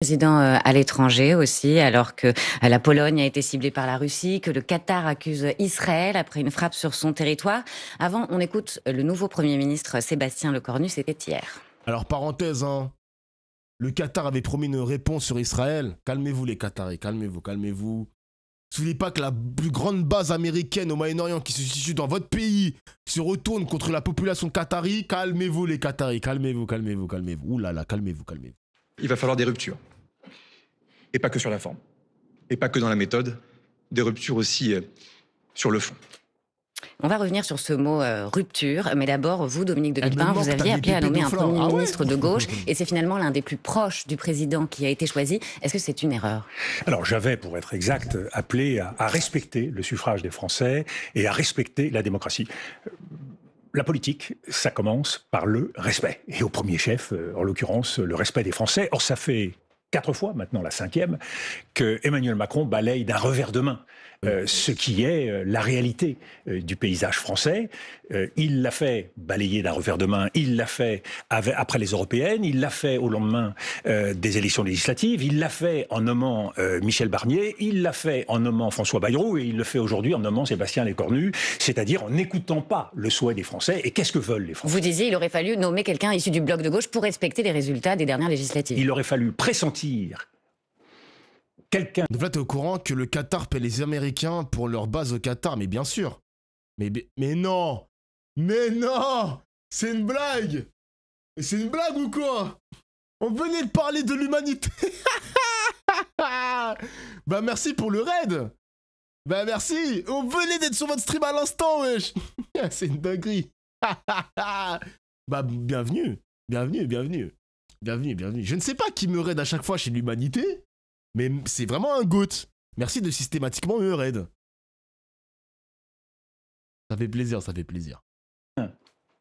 Président à l'étranger aussi, alors que la Pologne a été ciblée par la Russie, que le Qatar accuse Israël après une frappe sur son territoire. Avant, on écoute le nouveau Premier ministre Sébastien Lecornu, c'était hier. Alors, parenthèse, hein, le Qatar avait promis une réponse sur Israël. Calmez-vous les Qataris, calmez-vous, calmez-vous. N'oubliez pas que la plus grande base américaine au Moyen-Orient qui se situe dans votre pays se retourne contre la population qatari. Calmez-vous les Qataris, calmez-vous, calmez-vous, calmez-vous. Ouh là là, calmez-vous, calmez-vous. Il va falloir des ruptures. Et pas que sur la forme. Et pas que dans la méthode. Des ruptures aussi sur le fond. On va revenir sur ce mot rupture, mais d'abord, vous, Dominique de Villepin, vous aviez appelé à nommer un Premier ministre de gauche, et c'est finalement l'un des plus proches du président qui a été choisi. Est-ce que c'est une erreur? Alors j'avais, pour être exact, appelé à respecter le suffrage des Français et à respecter la démocratie. La politique, ça commence par le respect. Et au premier chef, en l'occurrence, le respect des Français. Or, ça fait 4 fois, maintenant la 5e, que Emmanuel Macron balaye d'un revers de main ce qui est la réalité du paysage français. Il l'a fait balayer d'un revers de main, il l'a fait après les européennes, il l'a fait au lendemain des élections législatives, il l'a fait en nommant Michel Barnier, il l'a fait en nommant François Bayrou et il le fait aujourd'hui en nommant Sébastien Lecornu, c'est-à-dire en n'écoutant pas le souhait des Français. Et qu'est-ce que veulent les Français? Vous disiez qu'il aurait fallu nommer quelqu'un issu du bloc de gauche pour respecter les résultats des dernières législatives. Il aurait fallu pressentir quelqu'un. Donc là, t'es au courant que le Qatar paie les Américains pour leur base au Qatar, mais bien sûr. Mais non! Mais non! C'est une blague! C'est une blague ou quoi? On venait de parler de l'humanité! Bah merci pour le raid! Bah merci! On venait d'être sur votre stream à l'instant, wesh! C'est une dinguerie! Bah bienvenue! Bienvenue, bienvenue! Bienvenue, bienvenue. Je ne sais pas qui me raid à chaque fois chez l'humanité, mais c'est vraiment un GOAT. Merci de systématiquement me raid. Ça fait plaisir, ça fait plaisir.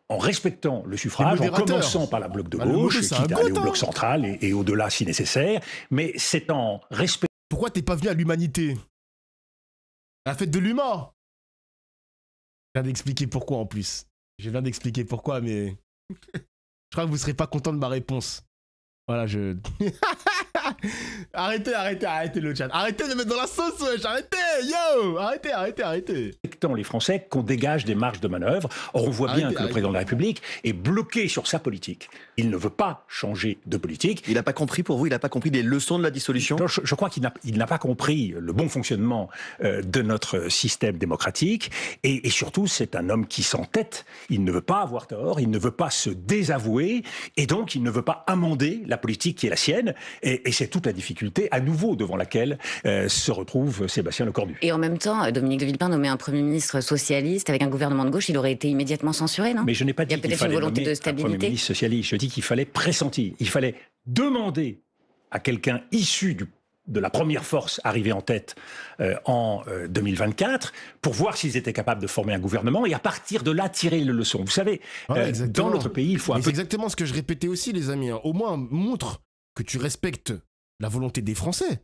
En respectant le suffrage, en commençant par la bloc de gauche, quitte à aller au bloc central et au-delà si nécessaire, mais c'est en respectant... Pourquoi t'es pas venu à l'humanité? À la fête de l'humain? Je viens d'expliquer pourquoi en plus. Je viens d'expliquer pourquoi, mais... Je crois que vous serez pas content de ma réponse. Voilà, je... arrêtez le chat. Arrêtez de me mettre dans la sauce, wesh. Arrêtez, yo. Arrêtez. Respectant les Français qu'on dégage des marges de manœuvre. Or, on voit bien que le président de la République est bloqué sur sa politique. Il ne veut pas changer de politique. Il n'a pas compris, pour vous, il n'a pas compris les leçons de la dissolution? Je crois qu'il n'a pas compris le bon fonctionnement de notre système démocratique. Et surtout, c'est un homme qui s'entête. Il ne veut pas avoir tort, il ne veut pas se désavouer. Et donc, il ne veut pas amender la politique qui est la sienne. Et c'est toute la difficulté, à nouveau, devant laquelle se retrouve Sébastien Lecornu. Et en même temps, Dominique de Villepin nommait un Premier ministre socialiste avec un gouvernement de gauche, il aurait été immédiatement censuré, non? Mais je n'ai pas dit qu'il fallait nommer un Premier ministre socialiste. Je dis qu'il fallait pressentir. Il fallait demander à quelqu'un issu de la première force arrivée en tête en 2024 pour voir s'ils étaient capables de former un gouvernement et à partir de là tirer les leçons. Vous savez, dans notre pays, il faut un peu... C'est exactement ce que je répétais aussi, les amis. Au moins, montre que tu respectes la volonté des Français.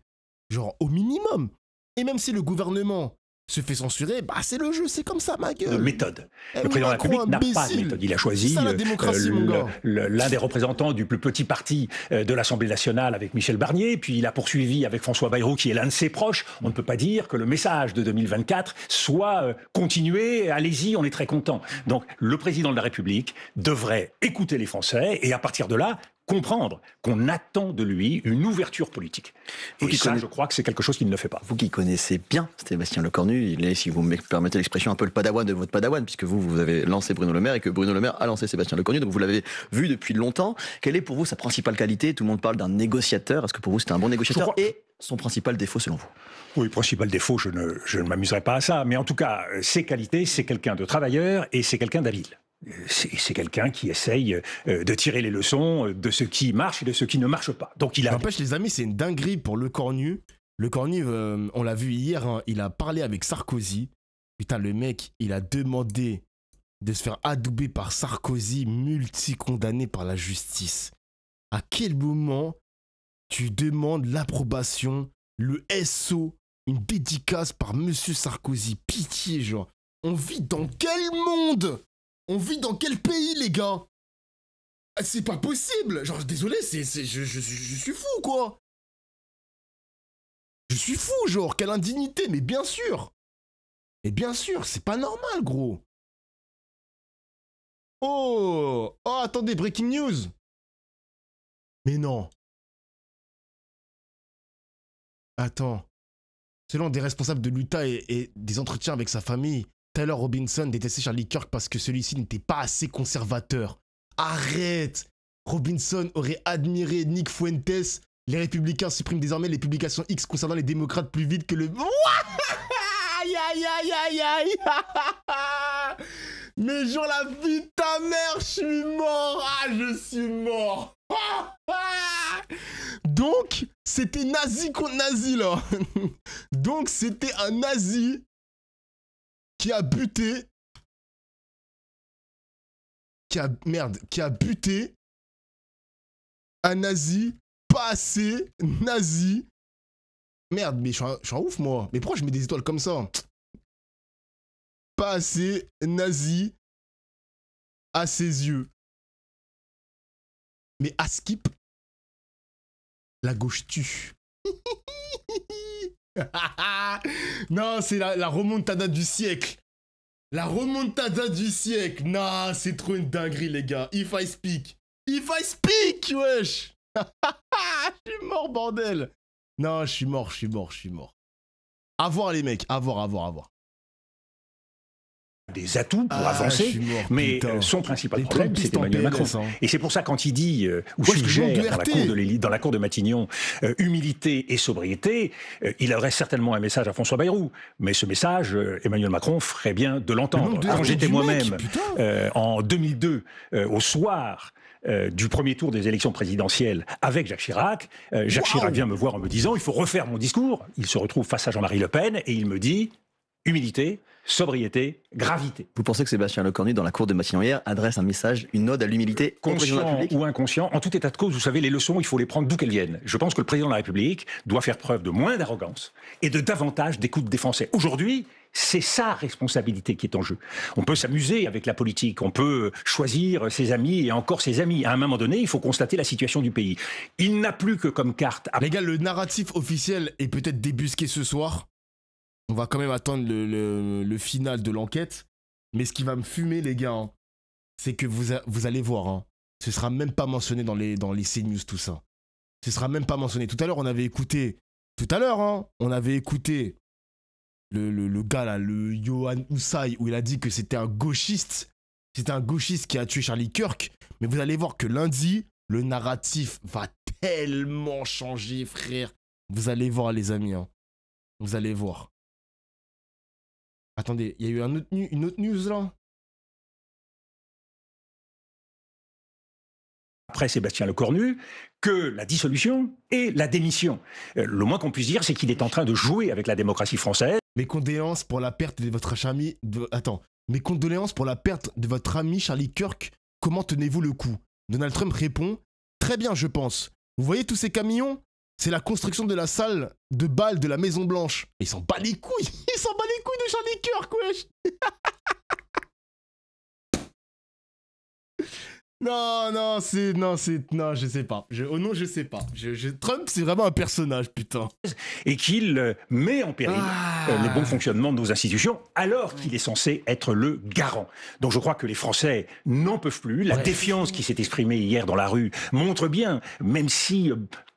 Genre, au minimum. Et même si le gouvernement se fait censurer, bah c'est le jeu, c'est comme ça, ma gueule. Méthode. Le président de la République n'a pas de méthode. Il a choisi l'un des représentants du plus petit parti de l'Assemblée nationale avec Michel Barnier, puis il a poursuivi avec François Bayrou, qui est l'un de ses proches. On ne peut pas dire que le message de 2024 soit continué, allez-y, on est très content. Donc, le président de la République devrait écouter les Français et à partir de là, comprendre qu'on attend de lui une ouverture politique. Et ça, je crois que c'est quelque chose qu'il ne fait pas. Vous qui connaissez bien Sébastien Lecornu, il est, si vous me permettez l'expression, un peu le padawan de votre padawan, puisque vous avez lancé Bruno Le Maire et que Bruno Le Maire a lancé Sébastien Lecornu, donc vous l'avez vu depuis longtemps. Quelle est pour vous sa principale qualité? Tout le monde parle d'un négociateur. Est-ce que pour vous c'est un bon négociateur? Et son principal défaut selon vous? Oui, principal défaut, je ne m'amuserai pas à ça. Mais en tout cas, ses qualités, c'est quelqu'un de travailleur et c'est quelqu'un d'habile. C'est quelqu'un qui essaye de tirer les leçons de ce qui marche et de ce qui ne marche pas. Donc il a... N'empêche, les amis, c'est une dinguerie pour Lecornu. Lecornu, on l'a vu hier, hein, il a parlé avec Sarkozy. Putain, le mec, il a demandé de se faire adouber par Sarkozy, multi-condamné par la justice. À quel moment tu demandes l'approbation, le SO, une dédicace par Monsieur Sarkozy? Pitié, genre. On vit dans quel monde? On vit dans quel pays, les gars? C'est pas possible. Genre, désolé, je suis fou, quoi. suis fou, genre, quelle indignité, mais bien sûr. Mais bien sûr, c'est pas normal, gros. Oh, oh, attendez, breaking news. Mais non. Attends. Selon des responsables de l'Utah et des entretiens avec sa famille, Tyler Robinson détestait Charlie Kirk parce que celui-ci n'était pas assez conservateur. Arrête! Robinson aurait admiré Nick Fuentes. Les républicains suppriment désormais les publications X concernant les démocrates plus vite que le... Aïe, aïe, aïe, aïe, aïe. Mais genre la vie de ta mère, je suis mort. Ah, je suis mort. Donc, c'était nazi contre nazi, là. Donc, c'était un nazi qui a buté... Qui a buté un nazi pas assez nazi. Merde, mais je suis un ouf, moi. Mais pourquoi je mets des étoiles comme ça? Pas assez nazi à ses yeux. Mais à skip, la gauche tue. Non, c'est la remontada du siècle. La remontada du siècle. Non, c'est trop une dinguerie, les gars. If I speak. If I speak, wesh. Je suis mort, bordel. Non, je suis mort. À voir, les mecs. À voir. Des atouts pour avancer, mort, mais son principal problème, c'est Emmanuel Macron. Et c'est pour ça, quand il dit, ou suggère dans la cour de Matignon, humilité et sobriété, il adresse certainement un message à François Bayrou. Mais ce message, Emmanuel Macron ferait bien de l'entendre. Quand j'étais moi-même, en 2002, au soir du premier tour des élections présidentielles avec Jacques Chirac, Chirac vient me voir en me disant, il faut refaire mon discours. Il se retrouve face à Jean-Marie Le Pen et il me dit, humilité, sobriété, gravité. Vous pensez que Sébastien Lecornu, dans la cour de Matignon hier, adresse un message, une ode à l'humilité au président de la République? Ou inconscient, en tout état de cause, vous savez, les leçons, il faut les prendre d'où qu'elles viennent. Je pense que le président de la République doit faire preuve de moins d'arrogance et de davantage d'écoute des Français. Aujourd'hui, c'est sa responsabilité qui est en jeu. On peut s'amuser avec la politique, on peut choisir ses amis et encore ses amis. À un moment donné, il faut constater la situation du pays. Il n'a plus que comme carte... Les gars, le narratif officiel est peut-être débusqué ce soir. On va quand même attendre le final de l'enquête. Mais ce qui va me fumer, les gars, hein, c'est que vous allez voir. Hein, ce sera même pas mentionné dans les CNews, tout ça. Ce sera même pas mentionné. Tout à l'heure, on avait écouté... Le gars, là, le Yohann Usaï, où il a dit que c'était un gauchiste. C'était un gauchiste qui a tué Charlie Kirk. Mais vous allez voir que lundi, le narratif va tellement changer, frère. Vous allez voir, les amis. Hein. Vous allez voir. Attendez, il y a eu une autre news là? Après Sébastien Lecornu, que la dissolution et la démission. Le moins qu'on puisse dire, c'est qu'il est en train de jouer avec la démocratie française. Mes condoléances pour la perte de votre ami... Mes condoléances pour la perte de votre ami Charlie Kirk. Comment tenez-vous le coup? Donald Trump répond, très bien, je pense. Vous voyez tous ces camions? C'est la construction de la salle de bal de la Maison Blanche. Ils s'en bat les couilles. Ils s'en bat les couilles de Charlie Kirk, wesh. Non, je sais pas. Je sais pas. Trump, c'est vraiment un personnage, putain. Et qu'il met en péril le bon fonctionnement de nos institutions, alors qu'il est censé être le garant. Donc je crois que les Français n'en peuvent plus. La défiance qui s'est exprimée hier dans la rue montre bien, même si...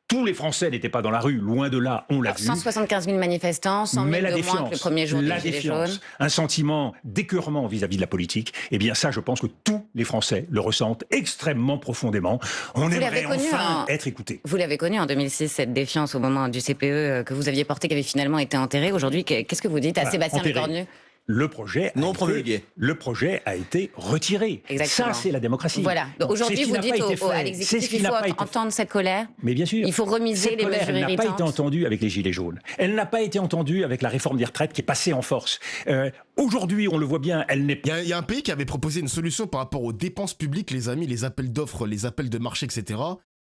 tous les Français n'étaient pas dans la rue, loin de là, on l'a vu. 175 000 manifestants, 100 000 de moins que le premier jour des Gilets jaunes. Un sentiment d'écœurement vis-à-vis de la politique, eh bien ça, je pense que tous les Français le ressentent extrêmement profondément. On aimerait enfin être écoutés. Vous l'avez connu en 2006, cette défiance au moment du CPE que vous aviez porté, qui avait finalement été enterré. Aujourd'hui, qu'est-ce que vous dites à Sébastien Lecornu? Le projet a été retiré. Exactement. Ça, c'est la démocratie. Voilà. Aujourd'hui, vous dites à l'exécutif qu'il faut entendre cette colère. Mais bien sûr. Il faut remiser les mesures irritantes. Elle n'a pas été entendue avec les Gilets jaunes. Elle n'a pas été entendue avec la réforme des retraites qui est passée en force. Aujourd'hui, on le voit bien, elle n'est pas... Il y a un pays qui avait proposé une solution par rapport aux dépenses publiques, les amis, les appels d'offres, les appels de marché, etc.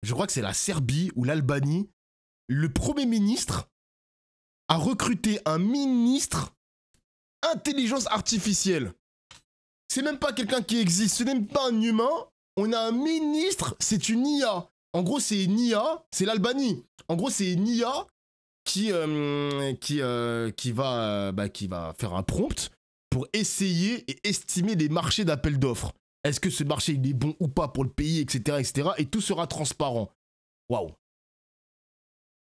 Je crois que c'est la Serbie ou l'Albanie. Le Premier ministre a recruté un ministre intelligence artificielle. C'est même pas quelqu'un qui existe, ce n'est même pas un humain. On a un ministre, c'est une IA. En gros, c'est une IA, c'est l'Albanie. En gros, c'est une IA qui va faire un prompt pour essayer et estimer les marchés d'appel d'offres. Est-ce que ce marché il est bon ou pas pour le pays, etc., etc. Et tout sera transparent. Waouh.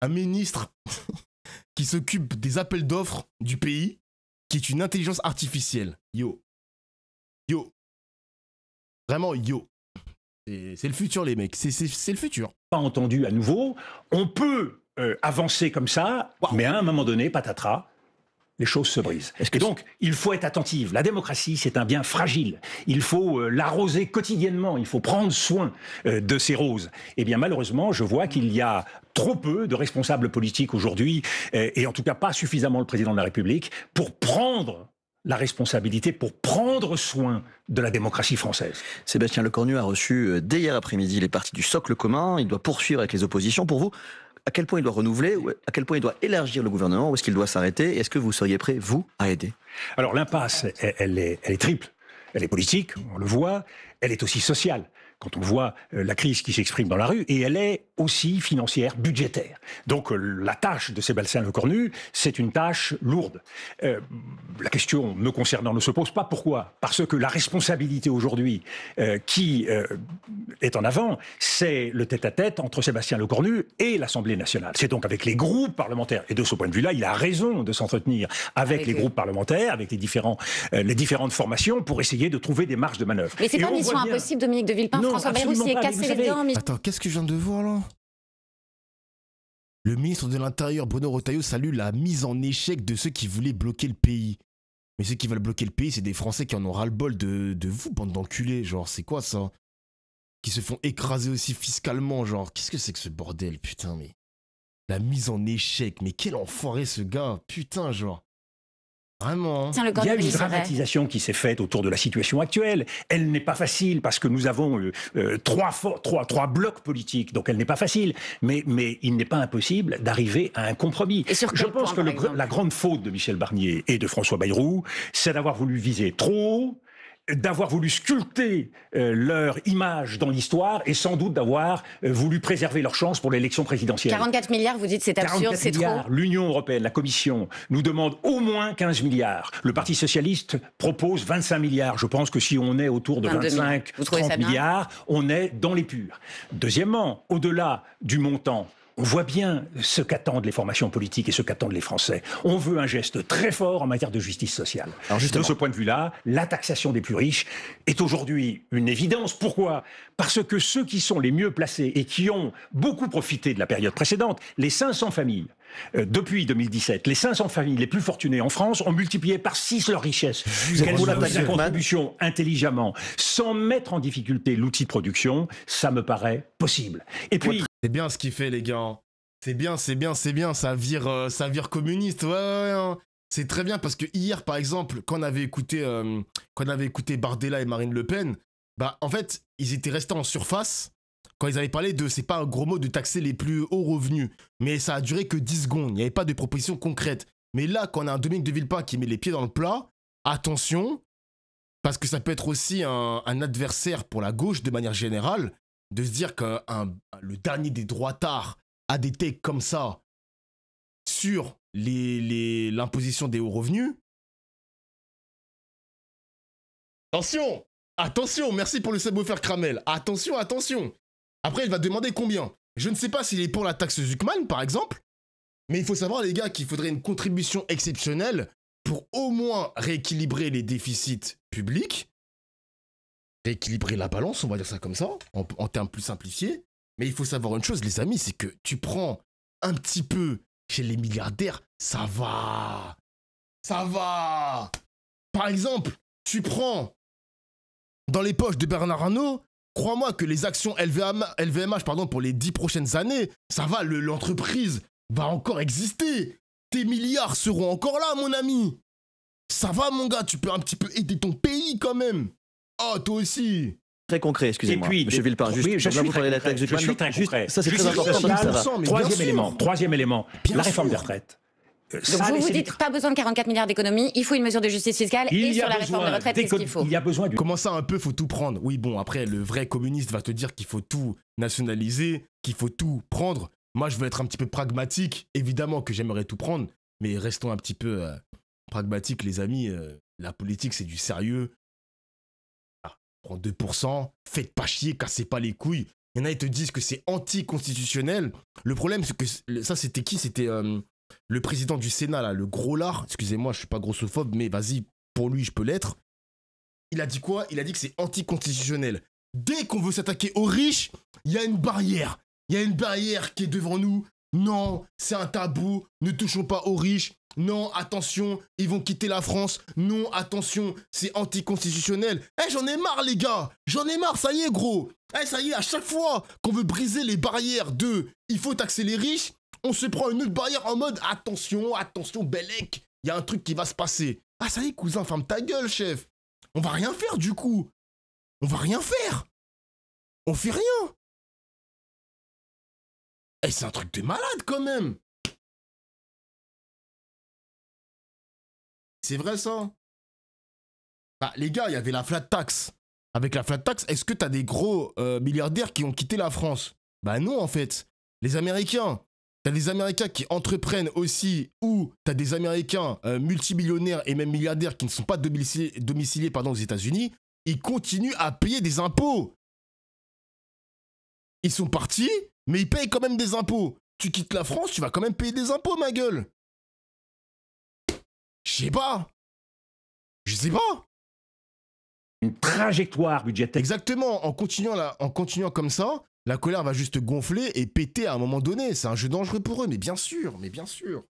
Un ministre qui s'occupe des appels d'offres du pays, qui est une intelligence artificielle. Yo. Yo. Vraiment, yo. C'est le futur, les mecs. C'est le futur. Pas entendu à nouveau. On peut avancer comme ça, mais à un moment donné, patatras, les choses se brisent. Et donc, il faut être attentif. La démocratie, c'est un bien fragile. Il faut l'arroser quotidiennement. Il faut prendre soin de ces roses. Eh bien, malheureusement, je vois qu'il y a trop peu de responsables politiques aujourd'hui, et en tout cas pas suffisamment le président de la République, pour prendre la responsabilité, pour prendre soin de la démocratie française. Sébastien Lecornu a reçu dès hier après-midi les partis du socle commun. Il doit poursuivre avec les oppositions. Pour vous, à quel point il doit renouveler, ou à quel point il doit élargir le gouvernement, ou est-ce qu'il doit s'arrêter? Est-ce que vous seriez prêt, vous, à aider? Alors l'impasse, elle est triple. Elle est politique, on le voit, elle est aussi sociale, quand on voit la crise qui s'exprime dans la rue, et elle est aussi financière, budgétaire. Donc la tâche de Sébastien Lecornu, c'est une tâche lourde. La question me concernant ne se pose pas. Pourquoi? Parce que la responsabilité aujourd'hui qui est en avant, c'est le tête-à-tête entre Sébastien Lecornu et l'Assemblée nationale. C'est donc avec les groupes parlementaires. Et de ce point de vue-là, il a raison de s'entretenir avec les groupes parlementaires, avec les différentes formations, pour essayer de trouver des marges de manœuvre. Mais c'est pas une mission impossible, Dominique de Villepin. Non, François Bayrou s'y est cassé les dents. Mais... Attends, qu'est-ce que je viens de voir là? Le ministre de l'Intérieur, Bruno Retailleau, salue la mise en échec de ceux qui voulaient bloquer le pays. Mais ceux qui veulent bloquer le pays, c'est des Français qui en ont ras-le-bol de vous, bande d'enculés. Genre, c'est quoi ça? Qui se font écraser aussi fiscalement, genre. Qu'est-ce que c'est que ce bordel, putain, mais... La mise en échec, mais quel enfoiré ce gars, putain, genre. Vraiment. Tiens, il y a une dramatisation qui s'est faite autour de la situation actuelle. Elle n'est pas facile parce que nous avons trois blocs politiques, donc elle n'est pas facile. Mais il n'est pas impossible d'arriver à un compromis. Je pense que la grande faute de Michel Barnier et de François Bayrou, c'est d'avoir voulu viser trop haut, d'avoir voulu sculpter leur image dans l'histoire et sans doute d'avoir voulu préserver leur chance pour l'élection présidentielle. 44 milliards, vous dites c'est absurde, c'est trop. L'Union européenne, la Commission, nous demande au moins 15 milliards. Le Parti socialiste propose 25 milliards. Je pense que si on est autour de 25-30 milliards, on est dans les purs. Deuxièmement, au-delà du montant, on voit bien ce qu'attendent les formations politiques et ce qu'attendent les Français. On veut un geste très fort en matière de justice sociale. Alors de ce point de vue-là, la taxation des plus riches est aujourd'hui une évidence. Pourquoi? Parce que ceux qui sont les mieux placés et qui ont beaucoup profité de la période précédente, les 500 familles, depuis 2017, les 500 familles les plus fortunées en France ont multiplié par 6 leur richesse. Qu'elles soient la contribution intelligemment, sans mettre en difficulté l'outil de production, ça me paraît possible. Et puis... C'est bien ce qu'il fait, les gars. C'est bien, ça vire communiste. Ouais. C'est très bien parce que hier, par exemple, quand on avait écouté Bardella et Marine Le Pen, bah, en fait, ils étaient restés en surface quand ils avaient parlé de, c'est pas un gros mot, de taxer les plus hauts revenus. Mais ça a duré que 10 secondes. Il n'y avait pas de proposition concrète. Mais là, quand on a un Dominique de Villepin qui met les pieds dans le plat, attention, parce que ça peut être aussi un adversaire pour la gauche de manière générale, de se dire que le dernier des droitards a des takes comme ça sur l'imposition des hauts revenus. Attention, merci pour le subwoofer Kramel. Attention. Après, il va demander combien. Je ne sais pas s'il est pour la taxe Zuckman, par exemple, mais il faut savoir, les gars, qu'il faudrait une contribution exceptionnelle pour au moins rééquilibrer les déficits publics, rééquilibrer la balance, on va dire ça comme ça, en termes plus simplifiés. Mais il faut savoir une chose, les amis, c'est que tu prends un petit peu chez les milliardaires, ça va. Par exemple, tu prends dans les poches de Bernard Arnault, crois-moi que les actions LVMH pour les 10 prochaines années, ça va, l'entreprise va encore exister. Tes milliards seront encore là, mon ami. Ça va, mon gars, tu peux un petit peu aider ton pays quand même. Oh, toi aussi. Très concret, excusez-moi. Monsieur Villepin, vous parlez de la taxe Zuckman. Ça, c'est très important. Troisième élément, la réforme des retraites. Donc vous dites pas besoin de 44 milliards d'économies, il faut une mesure de justice fiscale et sur la réforme des retraites, qu'est-ce qu'il faut? Il y a besoin du... Comment ça, un peu, faut tout prendre? Oui, bon, après, le vrai communiste va te dire qu'il faut tout nationaliser, qu'il faut tout prendre. Moi, je veux être un petit peu pragmatique. Évidemment que j'aimerais tout prendre, mais restons un petit peu pragmatiques, les amis. La politique, c'est du sérieux. Ah, prends 2%, faites pas chier, cassez pas les couilles. Il y en a, ils te disent que c'est anticonstitutionnel. Le problème, c'est que ça, c'était qui? C'était le président du Sénat, là, le gros lard. Excusez-moi, je suis pas grossophobe, mais vas-y, pour lui, je peux l'être. Il a dit quoi? Il a dit que c'est anticonstitutionnel. Dès qu'on veut s'attaquer aux riches, il y a une barrière. Il y a une barrière qui est devant nous. Non, c'est un tabou. Ne touchons pas aux riches. Non, attention, ils vont quitter la France. Non, attention, c'est anticonstitutionnel. Eh, j'en ai marre, les gars. J'en ai marre, ça y est, gros. Eh, ça y est, à chaque fois qu'on veut briser les barrières de il faut taxer les riches, on se prend une autre barrière en mode attention, attention, Bellec, il y a un truc qui va se passer. Ah, ça y est, cousin, ferme ta gueule, chef. On va rien faire, du coup. On va rien faire. On fait rien. Eh, c'est un truc de malade, quand même. C'est vrai, ça? Bah, les gars, il y avait la flat tax. Avec la flat tax, est-ce que t'as des gros milliardaires qui ont quitté la France? Bah non, en fait. Les Américains. T'as des Américains qui entreprennent aussi, ou t'as des Américains multimillionnaires et même milliardaires qui ne sont pas domiciliés aux États-Unis. Ils continuent à payer des impôts. Ils sont partis, mais ils payent quand même des impôts. Tu quittes la France, tu vas quand même payer des impôts, ma gueule. Je sais pas. Je sais pas. Une trajectoire budgétaire. Exactement. En continuant comme ça, la colère va juste gonfler et péter à un moment donné. C'est un jeu dangereux pour eux, mais bien sûr, mais bien sûr.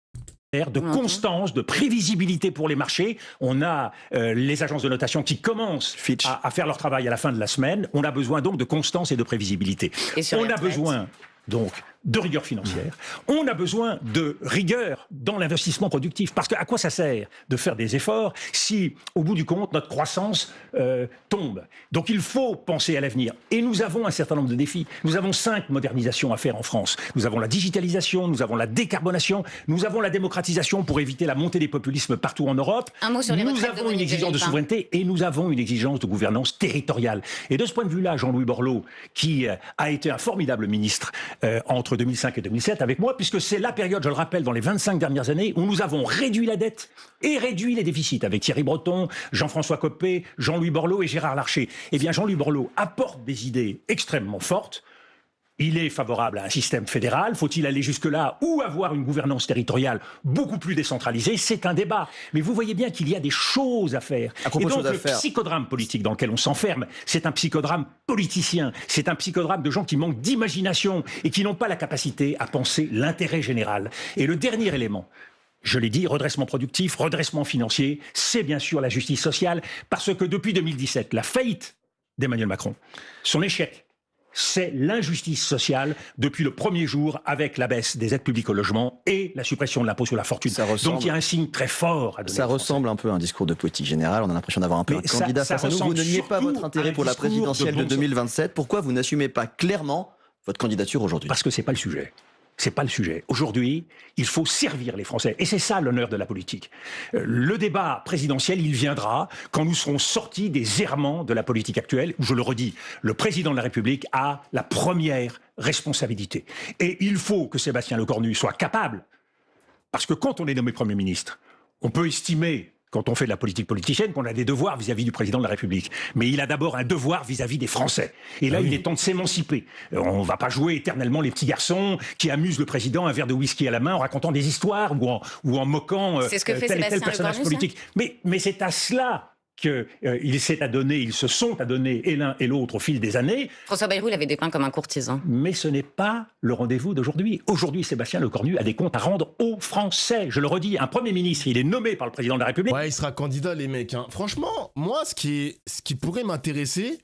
De constance, de prévisibilité pour les marchés. On a les agences de notation qui commencent à faire leur travail à la fin de la semaine. On a besoin donc de constance et de prévisibilité. On a besoin donc de rigueur financière. On a besoin de rigueur dans l'investissement productif. Parce qu'à quoi ça sert de faire des efforts si, au bout du compte, notre croissance tombe? Donc il faut penser à l'avenir. Et nous avons un certain nombre de défis. Nous avons 5 modernisations à faire en France. Nous avons la digitalisation, nous avons la décarbonation, nous avons la démocratisation pour éviter la montée des populismes partout en Europe. Un mot sur les nous avons une exigence de souveraineté et nous avons une exigence de gouvernance territoriale. Et de ce point de vue-là, Jean-Louis Borloo, qui a été un formidable ministre entre 2005 et 2007 avec moi, puisque c'est la période, je le rappelle, dans les 25 dernières années, où nous avons réduit la dette et réduit les déficits avec Thierry Breton, Jean-François Copé, Jean-Louis Borloo et Gérard Larcher. Eh bien, Jean-Louis Borloo apporte des idées extrêmement fortes. Il est favorable à un système fédéral. Faut-il aller jusque-là ou avoir une gouvernance territoriale beaucoup plus décentralisée? C'est un débat. Mais vous voyez bien qu'il y a des choses à faire. Et donc le psychodrame politique dans lequel on s'enferme, c'est un psychodrame politicien. C'est un psychodrame de gens qui manquent d'imagination et qui n'ont pas la capacité à penser l'intérêt général. Et le dernier élément, je l'ai dit, redressement productif, redressement financier, c'est bien sûr la justice sociale, parce que depuis 2017, la faillite d'Emmanuel Macron, son échec, c'est l'injustice sociale depuis le premier jour avec la baisse des aides publiques au logement et la suppression de l'impôt sur la fortune. Donc il y a un signe très fort à donner. Ça ressemble un peu à un discours de politique générale. On a l'impression d'avoir un peu un candidat face à nous. Vous ne niez pas votre intérêt pour la présidentielle de 2027. Pourquoi vous n'assumez pas clairement votre candidature aujourd'hui? Parce que c'est pas le sujet. C'est pas le sujet. Aujourd'hui, il faut servir les Français. Et c'est ça l'honneur de la politique. Le débat présidentiel, il viendra quand nous serons sortis des errements de la politique actuelle, où, je le redis, le président de la République a la première responsabilité. Et il faut que Sébastien Lecornu soit capable, parce que quand on est nommé Premier ministre, on peut estimer, quand on fait de la politique politicienne, qu'on a des devoirs vis-à-vis du président de la République. Mais il a d'abord un devoir vis-à-vis des Français. Et là, il est temps de s'émanciper. On ne va pas jouer éternellement les petits garçons qui amusent le président, un verre de whisky à la main, en racontant des histoires ou en moquant tel et tel personnage politique. Mais c'est à cela qu'ils se sont adonnés et l'un et l'autre au fil des années. François Bayrou l'avait dépeint comme un courtisan. Mais ce n'est pas le rendez-vous d'aujourd'hui. Aujourd'hui, Sébastien Lecornu a des comptes à rendre aux Français. Je le redis, un Premier ministre, il est nommé par le Président de la République. Ouais, il sera candidat, les mecs. Hein. Franchement, moi, ce qui pourrait m'intéresser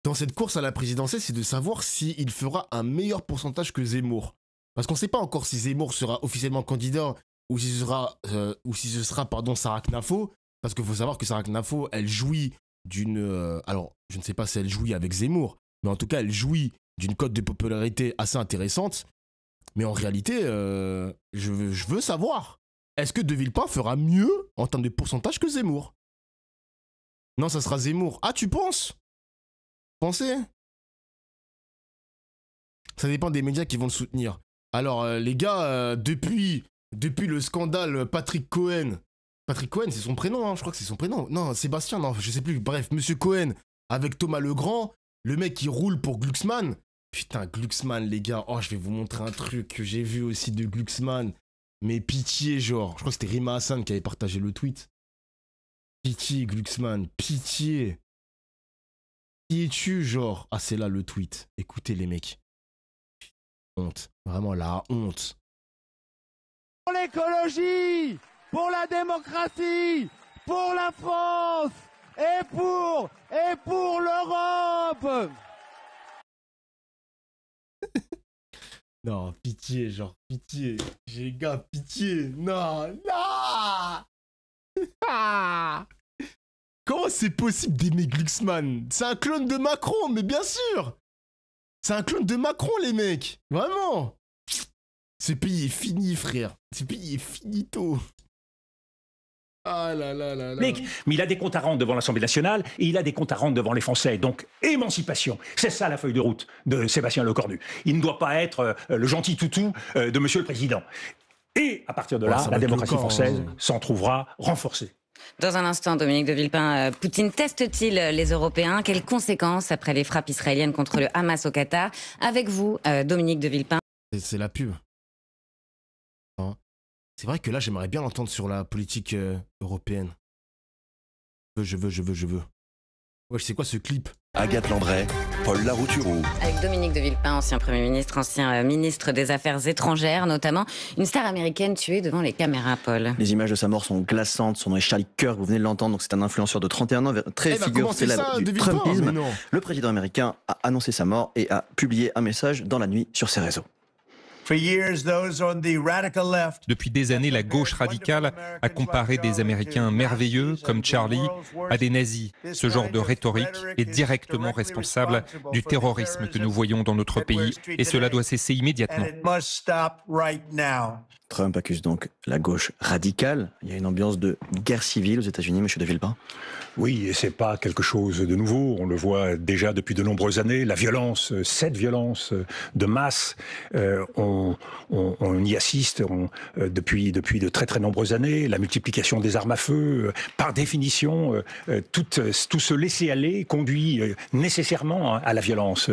dans cette course à la présidentielle, c'est de savoir s'il fera un meilleur pourcentage que Zemmour. Parce qu'on ne sait pas encore si Zemmour sera officiellement candidat ou si ce sera Sarah Knafo. Parce qu'il faut savoir que Sarah Knafo, elle jouit d'une... alors, je ne sais pas si elle jouit avec Zemmour, mais en tout cas, elle jouit d'une cote de popularité assez intéressante. Mais en réalité, je veux savoir, est-ce que De Villepin fera mieux en termes de pourcentage que Zemmour? Non, ça sera Zemmour. Ah, tu penses? Pensez? Ça dépend des médias qui vont le soutenir. Alors, les gars, depuis le scandale Patrick Cohen, c'est son prénom, hein, je crois que c'est son prénom. Non, Sébastien, non, je sais plus. Bref, Monsieur Cohen, avec Thomas Legrand, le mec qui roule pour Glucksmann. Putain, Glucksmann, les gars. Oh, je vais vous montrer un truc que j'ai vu aussi de Glucksmann. Mais pitié, genre. Je crois que c'était Rima Hassan qui avait partagé le tweet. Pitié, Glucksmann, pitié. Qui es-tu, genre? Ah, c'est là le tweet. Écoutez, les mecs. Honte. Vraiment, la honte. Pour l'écologie, pour la démocratie, pour la France et pour l'Europe. Non, pitié, genre, pitié. J'ai gars, pitié. Non, non. Ah. Comment c'est possible d'aimer Glucksmann? C'est un clone de Macron, mais bien sûr. C'est un clone de Macron, les mecs. Vraiment. Ce pays est fini, frère. Ce pays est finito. Ah là là là là. Mais il a des comptes à rendre devant l'Assemblée nationale et il a des comptes à rendre devant les Français. Donc, émancipation. C'est ça la feuille de route de Sébastien Lecornu. Il ne doit pas être le gentil toutou de Monsieur le Président. Et à partir de là, la démocratie française s'en trouvera renforcée. Dans un instant, Dominique de Villepin, Poutine teste-t-il les Européens? Quelles conséquences après les frappes israéliennes contre le Hamas au Qatar? Avec vous, Dominique de Villepin. C'est la pub. C'est vrai que là, j'aimerais bien l'entendre sur la politique européenne. Je veux. Ouais, c'est quoi ce clip? Agathe Landray, Paul Larouturou. Avec Dominique de Villepin, ancien Premier ministre, ancien ministre des Affaires étrangères, notamment une star américaine tuée devant les caméras, Paul. Les images de sa mort sont glaçantes. Son nom est Charlie Kirk, vous venez de l'entendre. Donc c'est un influenceur de 31 ans, très figure célèbre du Trumpisme. Le président américain a annoncé sa mort et a publié un message dans la nuit sur ses réseaux. Depuis des années, la gauche radicale a comparé des Américains merveilleux, comme Charlie, à des nazis. Ce genre de rhétorique est directement responsable du terrorisme que nous voyons dans notre pays, et cela doit cesser immédiatement. Trump accuse donc la gauche radicale. Il y a une ambiance de guerre civile aux États-Unis, monsieur de Villepin. Oui, et c'est pas quelque chose de nouveau. On le voit déjà depuis de nombreuses années. La violence, cette violence de masse, on y assiste depuis de très très nombreuses années. La multiplication des armes à feu, par définition, tout ce laisser-aller conduit nécessairement à la violence.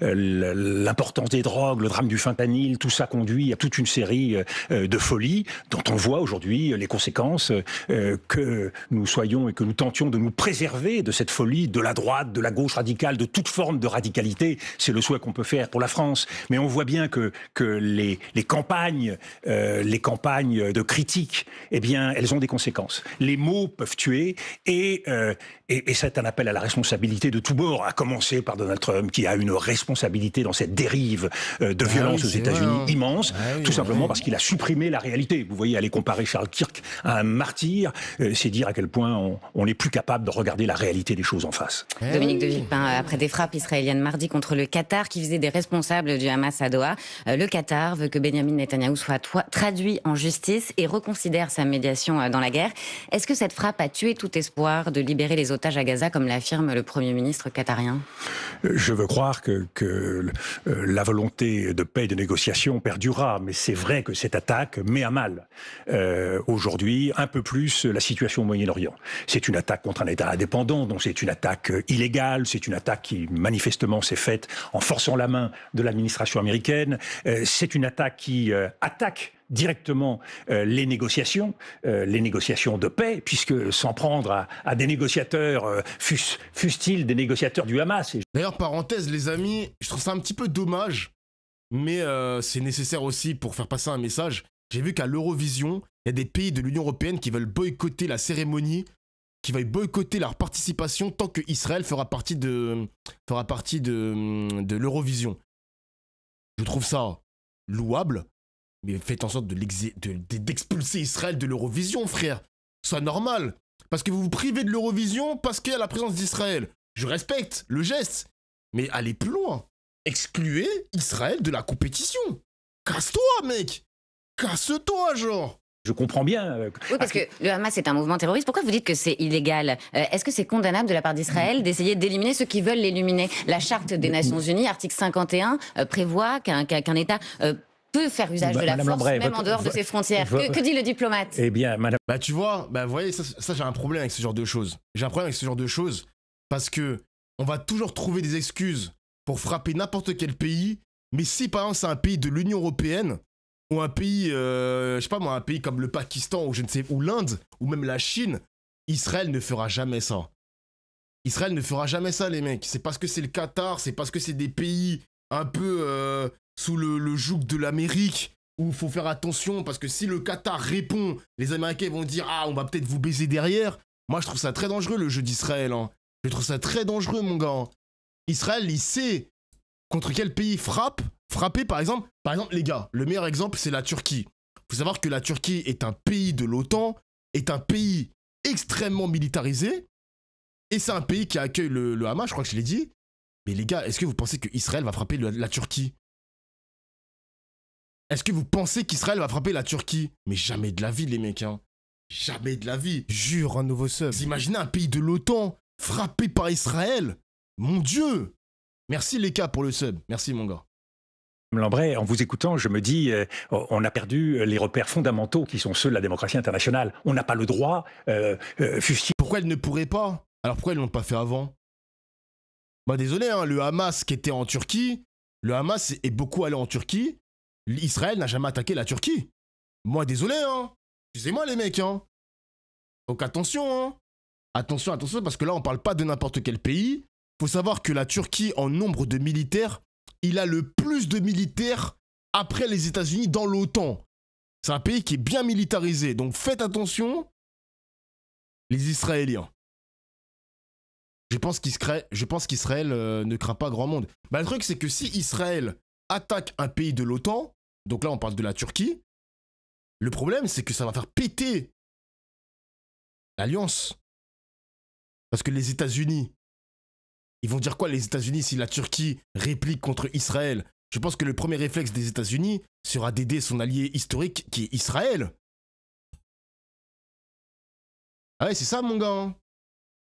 L'importance des drogues, le drame du fentanyl, tout ça conduit à toute une série de folies dont on voit aujourd'hui les conséquences, que nous soyons et que nous tentions de nous préserver de cette folie de la droite, de la gauche radicale, de toute forme de radicalité. C'est le souhait qu'on peut faire pour la France. Mais on voit bien que les campagnes de critique, eh bien, elles ont des conséquences. Les mots peuvent tuer et c'est un appel à la responsabilité de tous bords, à commencer par Donald Trump, qui a une responsabilité dans cette dérive de violence aux États-Unis immense, tout simplement parce qu'il a supprimé la réalité. Vous voyez, aller comparer Charles Kirk à un martyr, c'est dire à quel point on n'est plus capable de regarder la réalité des choses en face. Dominique de Villepin, après des frappes israéliennes mardi contre le Qatar qui faisait des responsables du Hamas à Doha, le Qatar veut que Benyamin Netanyahou soit traduit en justice et reconsidère sa médiation dans la guerre. Est-ce que cette frappe a tué tout espoir de libérer les otages à Gaza, comme l'affirme le Premier ministre qatarien? Je veux croire que la volonté de paix et de négociation perdurera, mais c'est vrai que cette attaque met à mal aujourd'hui un peu plus la situation au Moyen-Orient. C'est une attaque contre un État indépendant, donc c'est une attaque illégale, c'est une attaque qui manifestement s'est faite en forçant la main de l'administration américaine, c'est une attaque qui attaque directement les négociations de paix, puisque s'en prendre à des négociateurs, fussent-ils des négociateurs du Hamas. D'ailleurs, parenthèse, les amis, je trouve ça un petit peu dommage, mais c'est nécessaire aussi pour faire passer un message. J'ai vu qu'à l'Eurovision, il y a des pays de l'Union européenne qui veulent boycotter la cérémonie, qui veulent boycotter leur participation tant que Israël fera partie de l'Eurovision. Je trouve ça louable, mais faites en sorte d'expulser Israël de l'Eurovision, frère. C'est normal. Parce que vous vous privez de l'Eurovision parce qu'il y a la présence d'Israël. Je respecte le geste, mais allez plus loin. Excluez Israël de la compétition. Casse-toi, mec. Casse-toi, genre. Je comprends bien. Oui, parce que le Hamas est un mouvement terroriste. Pourquoi vous dites que c'est illégal? Est-ce que c'est condamnable de la part d'Israël d'essayer d'éliminer ceux qui veulent l'éliminer? La Charte des Nations Unies, article 51, prévoit qu'un État peut faire usage de la Madame force, Lambret, même en dehors de ses frontières. Que dit le diplomate? Eh bien, madame... Bah tu vois, bah vous voyez, ça j'ai un problème avec ce genre de choses. J'ai un problème avec ce genre de choses parce que on va toujours trouver des excuses pour frapper n'importe quel pays, mais si par exemple c'est un pays de l'Union Européenne, ou un pays, je sais pas moi, un pays comme le Pakistan, ou je ne sais, ou l'Inde, ou même la Chine, Israël ne fera jamais ça. Israël ne fera jamais ça, les mecs. C'est parce que c'est le Qatar, c'est parce que c'est des pays un peu sous le joug de l'Amérique, où il faut faire attention, parce que si le Qatar répond, les Américains vont dire « Ah, on va peut-être vous baiser derrière ». Moi, je trouve ça très dangereux, le jeu d'Israël. Hein. Je trouve ça très dangereux, mon gars. Israël, il sait contre quel pays frapper, par exemple, les gars, le meilleur exemple, c'est la Turquie. Il faut savoir que la Turquie est un pays de l'OTAN, est un pays extrêmement militarisé, et c'est un pays qui accueille le Hamas, je crois que je l'ai dit. Mais les gars, est-ce que vous pensez qu'Israël va frapper la Turquie? Est-ce que vous pensez qu'Israël va frapper la Turquie? Mais jamais de la vie, les mecs, hein. Jamais de la vie. Jure, un nouveau sub. Vous imaginez un pays de l'OTAN frappé par Israël? Mon Dieu! Merci les gars pour le sub. Merci mon gars. Lambret, en vous écoutant, je me dis, on a perdu les repères fondamentaux qui sont ceux de la démocratie internationale. On n'a pas le droit, Pourquoi elle ne pourrait pas? Alors pourquoi ils ne l'ont pas fait avant? Bah désolé, hein, le Hamas qui était en Turquie, le Hamas est beaucoup allé en Turquie. Israël n'a jamais attaqué la Turquie. Moi désolé, hein. Excusez-moi les mecs, hein. Donc attention, hein. Attention, parce que là on parle pas de n'importe quel pays. Faut savoir que la Turquie, en nombre de militaires, il a le plus de militaires après les États-Unis dans l'OTAN. C'est un pays qui est bien militarisé. Donc faites attention, les Israéliens. Je pense qu'Israël ne craint pas grand monde. Bah, le truc, c'est que si Israël attaque un pays de l'OTAN, donc là, on parle de la Turquie, le problème, c'est que ça va faire péter l'alliance. Parce que les États-Unis, ils vont dire quoi, les États-Unis, si la Turquie réplique contre Israël? Je pense que le premier réflexe des États-Unis sera d'aider son allié historique, qui est Israël. Ah ouais, c'est ça, mon gars. Hein.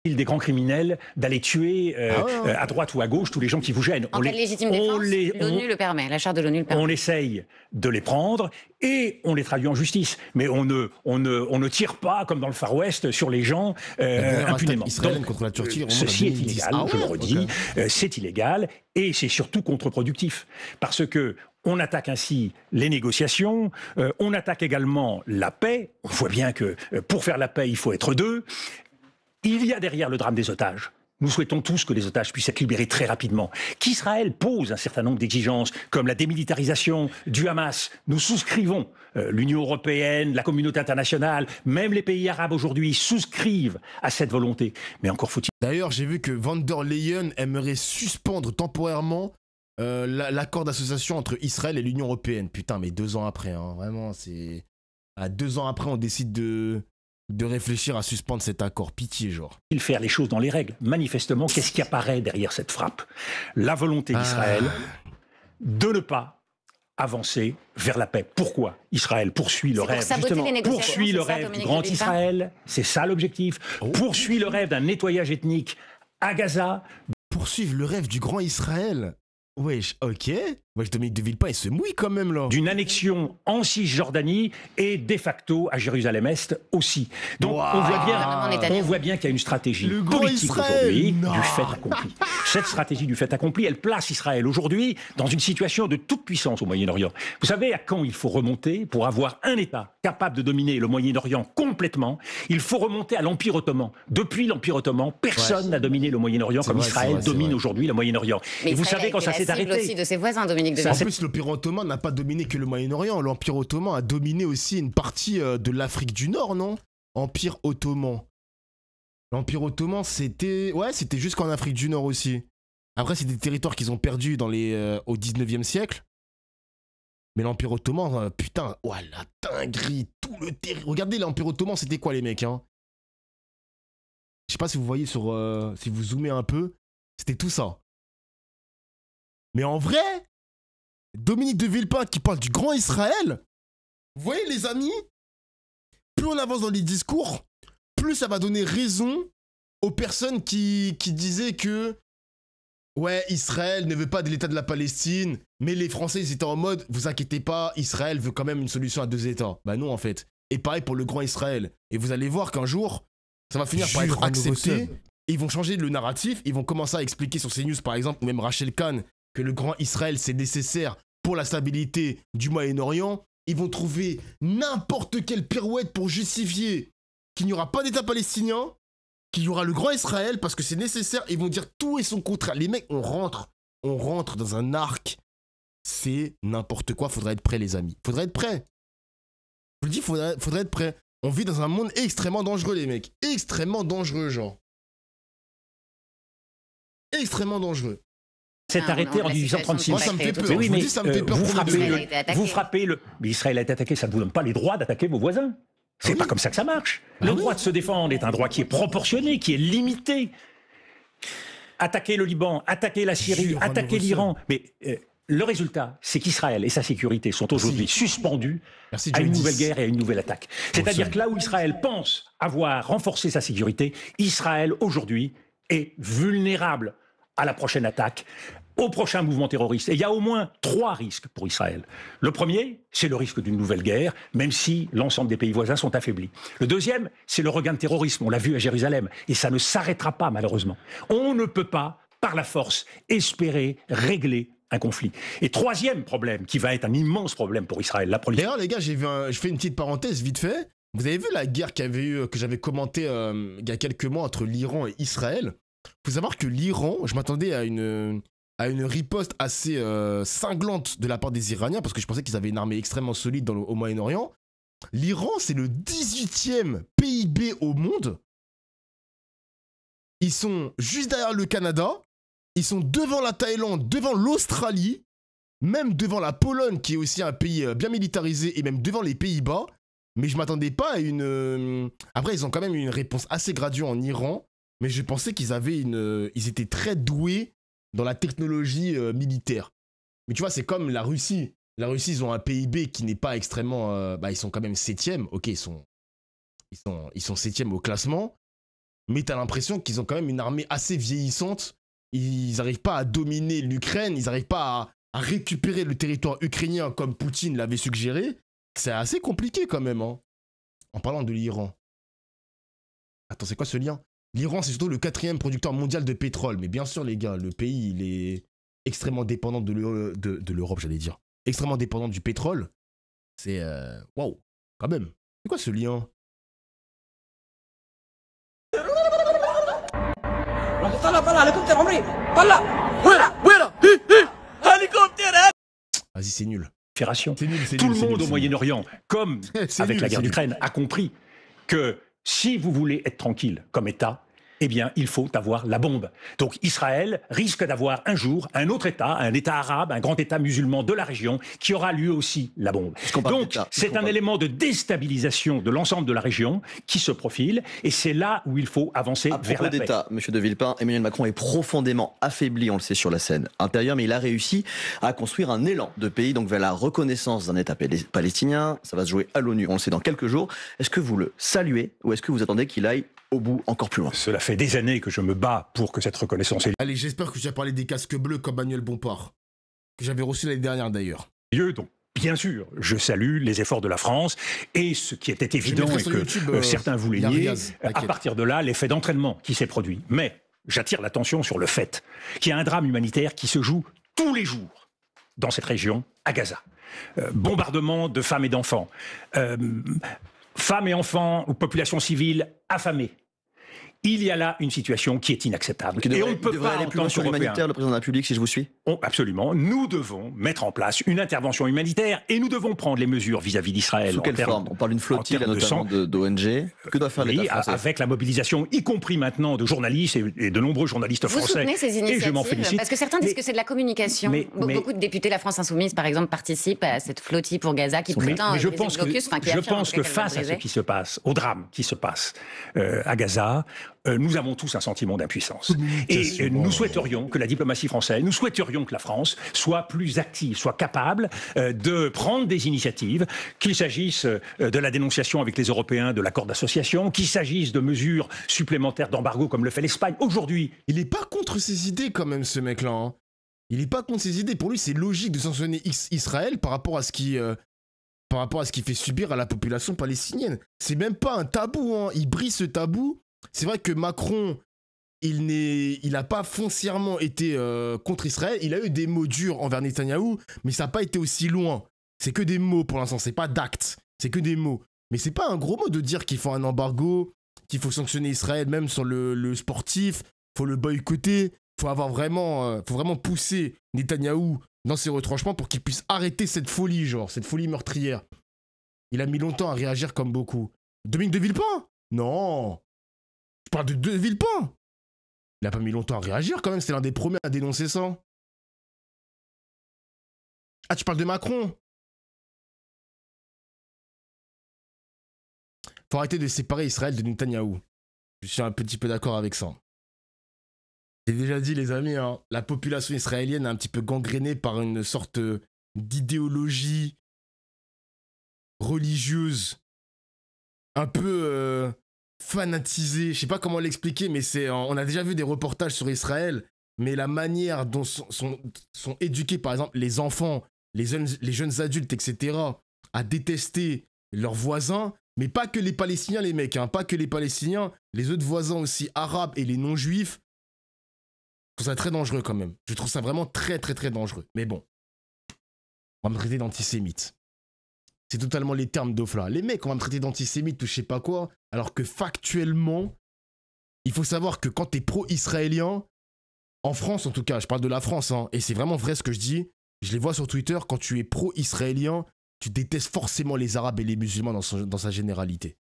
Des grands criminels d'aller tuer à droite ou à gauche tous les gens qui vous gênent. En cas de légitime défense, l'ONU le permet, la charte de l'ONU le permet. On essaye de les prendre et on les traduit en justice. Mais on ne tire pas, comme dans le Far West, sur les gens impunément. Israël contre la Turquie, ceci est illégal, je le redis, c'est illégal et c'est surtout contre-productif. Parce que on attaque ainsi les négociations, on attaque également la paix. On voit bien que pour faire la paix, il faut être deux. Il y a derrière le drame des otages. Nous souhaitons tous que les otages puissent être libérés très rapidement. Qu'Israël pose un certain nombre d'exigences, comme la démilitarisation du Hamas. Nous souscrivons. L'Union européenne, la communauté internationale, même les pays arabes aujourd'hui souscrivent à cette volonté. Mais encore faut-il... D'ailleurs, j'ai vu que Van der Leyen aimerait suspendre temporairement l'accord d'association entre Israël et l'Union européenne. Putain, mais 2 ans après, hein, vraiment, c'est... À 2 ans après, on décide de réfléchir à suspendre cet accord. Pitié, genre. Il faire les choses dans les règles. Manifestement, qu'est-ce qui apparaît derrière cette frappe? La volonté d'Israël de ne pas avancer vers la paix. Pourquoi Israël poursuit le rêve, justement, poursuit le rêve du grand Israël, c'est ça l'objectif, poursuit le rêve d'un nettoyage ethnique à Gaza. Poursuivre le rêve du grand Israël. Wesh, ok. Wesh, Dominique de Villepin, il se mouille quand même, là. D'une annexion en Cisjordanie et de facto à Jérusalem-Est aussi. Donc, on voit bien qu'il y a une stratégie politique aujourd'hui du fait accompli. Cette stratégie du fait accompli, elle place Israël aujourd'hui dans une situation de toute puissance au Moyen-Orient. Vous savez à quand il faut remonter pour avoir un État capable de dominer le Moyen-Orient complètement? Il faut remonter à l'Empire ottoman. Depuis l'Empire ottoman, personne n'a dominé le Moyen-Orient comme Israël domine aujourd'hui le Moyen-Orient. Et vous savez quand ça s'est arrêté aussi de ses voisins, Dominique de En plus, l'Empire ottoman n'a pas dominé que le Moyen-Orient. L'Empire ottoman a dominé aussi une partie de l'Afrique du Nord, non? Empire ottoman. L'Empire ottoman, c'était... Ouais, c'était jusqu'en Afrique du Nord aussi. Après, c'est des territoires qu'ils ont perdus au 19e siècle. Mais l'Empire ottoman, putain, oh, la dinguerie, tout le territoire. Regardez, l'Empire ottoman, c'était quoi, les mecs, hein? Je sais pas si vous voyez sur... si vous zoomez un peu, c'était tout ça. Mais en vrai, Dominique de Villepin qui parle du grand Israël, vous voyez les amis, plus on avance dans les discours, plus ça va donner raison aux personnes qui disaient que ouais, Israël ne veut pas de l'État de la Palestine, mais les Français ils étaient en mode, vous inquiétez pas, Israël veut quand même une solution à 2 États. Bah non en fait. Et pareil pour le grand Israël. Et vous allez voir qu'un jour, ça va finir par être accepté. Ils vont changer le narratif, ils vont commencer à expliquer sur CNews par exemple, ou même Rachel Kahn, que le grand Israël c'est nécessaire pour la stabilité du Moyen-Orient. Ils vont trouver n'importe quelle pirouette pour justifier qu'il n'y aura pas d'État palestinien, qu'il y aura le grand Israël parce que c'est nécessaire. Ils vont dire tout et son contraire. Les mecs, on rentre dans un arc. C'est n'importe quoi. Faudrait être prêt, les amis. Faudrait être prêt. Je vous le dis, faudrait être prêt. On vit dans un monde extrêmement dangereux, les mecs. Extrêmement dangereux, genre. Extrêmement dangereux. C'est arrêté en 1836. Moi, ça me fait peur. Mais oui, mais ça me fait peur. vous frappez le... Mais Israël a été attaqué, ça ne vous donne pas les droits d'attaquer vos voisins. C'est pas comme ça que ça marche. Le droit de se défendre est un droit qui est proportionné, qui est limité. Attaquer le Liban, attaquer la Syrie, attaquer l'Iran. Mais le résultat, c'est qu'Israël et sa sécurité sont aujourd'hui suspendus à une nouvelle guerre et à une nouvelle attaque. C'est-à-dire que là où Israël pense avoir renforcé sa sécurité, Israël aujourd'hui est vulnérable à la prochaine attaque, au prochain mouvement terroriste. Et il y a au moins 3 risques pour Israël. Le premier, c'est le risque d'une nouvelle guerre, même si l'ensemble des pays voisins sont affaiblis. Le deuxième, c'est le regain de terrorisme. On l'a vu à Jérusalem. Et ça ne s'arrêtera pas, malheureusement. On ne peut pas, par la force, espérer régler un conflit. Et troisième problème, qui va être un immense problème pour Israël, la prolifération. D'ailleurs, les gars, je fais une petite parenthèse vite fait. Vous avez vu la guerre qu'il y avait eu, que j'avais commentée il y a quelques mois entre l'Iran et Israël? Il faut savoir que l'Iran, je m'attendais à une riposte assez cinglante de la part des Iraniens, parce que je pensais qu'ils avaient une armée extrêmement solide au Moyen-Orient. L'Iran, c'est le 18e PIB au monde. Ils sont juste derrière le Canada. Ils sont devant la Thaïlande, devant l'Australie, même devant la Pologne, qui est aussi un pays bien militarisé, et même devant les Pays-Bas. Mais je m'attendais pas à une... Après, ils ont quand même eu une réponse assez graduée en Iran, mais je pensais qu'ils avaient ils étaient très doués dans la technologie militaire. Mais tu vois, c'est comme la Russie. La Russie, ils ont un PIB qui n'est pas extrêmement... ils sont quand même 7e. Ok, ils sont 7e au classement. Mais t'as l'impression qu'ils ont quand même une armée assez vieillissante. Ils n'arrivent pas à dominer l'Ukraine. Ils n'arrivent pas à récupérer le territoire ukrainien comme Poutine l'avait suggéré. C'est assez compliqué quand même. Hein. En parlant de l'Iran. Attends, c'est quoi ce lien? L'Iran, c'est surtout le 4e producteur mondial de pétrole. Mais bien sûr, les gars, le pays, il est extrêmement dépendant de l'Europe, j'allais dire. Extrêmement dépendant du pétrole. C'est... Waouh, quand même. C'est quoi ce lien? Vas-y, c'est nul. Tout le monde au Moyen-Orient, comme avec la guerre d'Ukraine, a compris que si vous voulez être tranquille comme État, eh bien, il faut avoir la bombe. Donc Israël risque d'avoir un jour un autre État, un État arabe, un grand État musulman de la région, qui aura lui aussi la bombe. Donc c'est un élément de déstabilisation de l'ensemble de la région qui se profile, et c'est là où il faut avancer vers la paix. d'État, M. de Villepin, Emmanuel Macron est profondément affaibli, on le sait, sur la scène intérieure, mais il a réussi à construire un élan de pays donc vers la reconnaissance d'un État palestinien. Ça va se jouer à l'ONU, on le sait, dans quelques jours. Est-ce que vous le saluez ou est-ce que vous attendez qu'il aille au bout encore plus loin? Cela fait des années que je me bats pour que cette reconnaissance ait Allez, j'espère que tu as parlé des casques bleus comme Manuel Bompard, que j'avais reçu l'année dernière d'ailleurs. lieu. Donc, bien sûr, je salue les efforts de la France et ce qui était évident et que YouTube, certains voulaient nier, à partir de là, l'effet d'entraînement qui s'est produit. Mais j'attire l'attention sur le fait qu'il y a un drame humanitaire qui se joue tous les jours dans cette région, à Gaza. Bombardement de femmes et d'enfants. Femmes et enfants ou populations civiles affamées. Il y a là une situation qui est inacceptable. Et on ne peut pas aller plus loin sur l'humanitaire, le président de la République, si je vous suis. Absolument. Nous devons mettre en place une intervention humanitaire et nous devons prendre les mesures vis-à-vis d'Israël. Sous quelle forme? On parle d'une flottille, notamment d'ONG. Que doit faire l'État français? Avec la mobilisation, y compris maintenant, de journalistes et de nombreux journalistes français. Vous soutenez ces initiatives? Et je m'en félicite. Parce que certains disent que c'est de la communication. Beaucoup de députés de la France Insoumise, par exemple, participent à cette flottille pour Gaza qui prétend je pense que face à ce qui se passe, au drame qui se passe à Gaza, nous avons tous un sentiment d'impuissance. Et nous souhaiterions que la diplomatie française, nous souhaiterions que la France soit plus active, soit capable de prendre des initiatives, qu'il s'agisse de la dénonciation avec les Européens de l'accord d'association, qu'il s'agisse de mesures supplémentaires d'embargo comme le fait l'Espagne. Aujourd'hui... Il n'est pas contre ses idées quand même, ce mec-là. Hein. Il n'est pas contre ses idées. Pour lui, c'est logique de sanctionner Israël par rapport à ce qui... fait subir à la population palestinienne. C'est même pas un tabou, hein. Il brise ce tabou. C'est vrai que Macron, il n'a pas foncièrement été contre Israël. Il a eu des mots durs envers Netanyahou, mais ça n'a pas été aussi loin. C'est que des mots pour l'instant, c'est pas d'actes, c'est que des mots. Mais c'est pas un gros mot de dire qu'il faut un embargo, qu'il faut sanctionner Israël, même sur le sportif, faut le boycotter, faut vraiment pousser Netanyahou dans ses retranchements pour qu'il puisse arrêter cette folie, cette folie meurtrière. Il a mis longtemps à réagir comme beaucoup. Dominique de Villepin? Non. Je parle de Villepin. Il a pas mis longtemps à réagir quand même, c'est l'un des premiers à dénoncer ça. Ah, tu parles de Macron? Faut arrêter de séparer Israël de Netanyahou. Je suis un petit peu d'accord avec ça. J'ai déjà dit, les amis, hein, la population israélienne est un petit peu gangrénée par une sorte d'idéologie religieuse, un peu fanatisée. Je sais pas comment l'expliquer, mais on a déjà vu des reportages sur Israël, mais la manière dont sont éduqués, par exemple, les enfants, les jeunes adultes, etc., à détester leurs voisins, mais pas que les Palestiniens, les mecs, hein, pas que les Palestiniens, les autres voisins aussi, arabes et les non-juifs. Je trouve ça très dangereux quand même. Je trouve ça vraiment très très très dangereux. Mais bon, on va me traiter d'antisémite. C'est totalement les termes d'Ofla. Les mecs, on va me traiter d'antisémite ou je sais pas quoi, alors que factuellement, il faut savoir que quand t'es pro-israélien, en France en tout cas, je parle de la France, hein, et c'est vraiment vrai ce que je dis, je les vois sur Twitter, quand tu es pro-israélien, tu détestes forcément les Arabes et les musulmans dans sa généralité.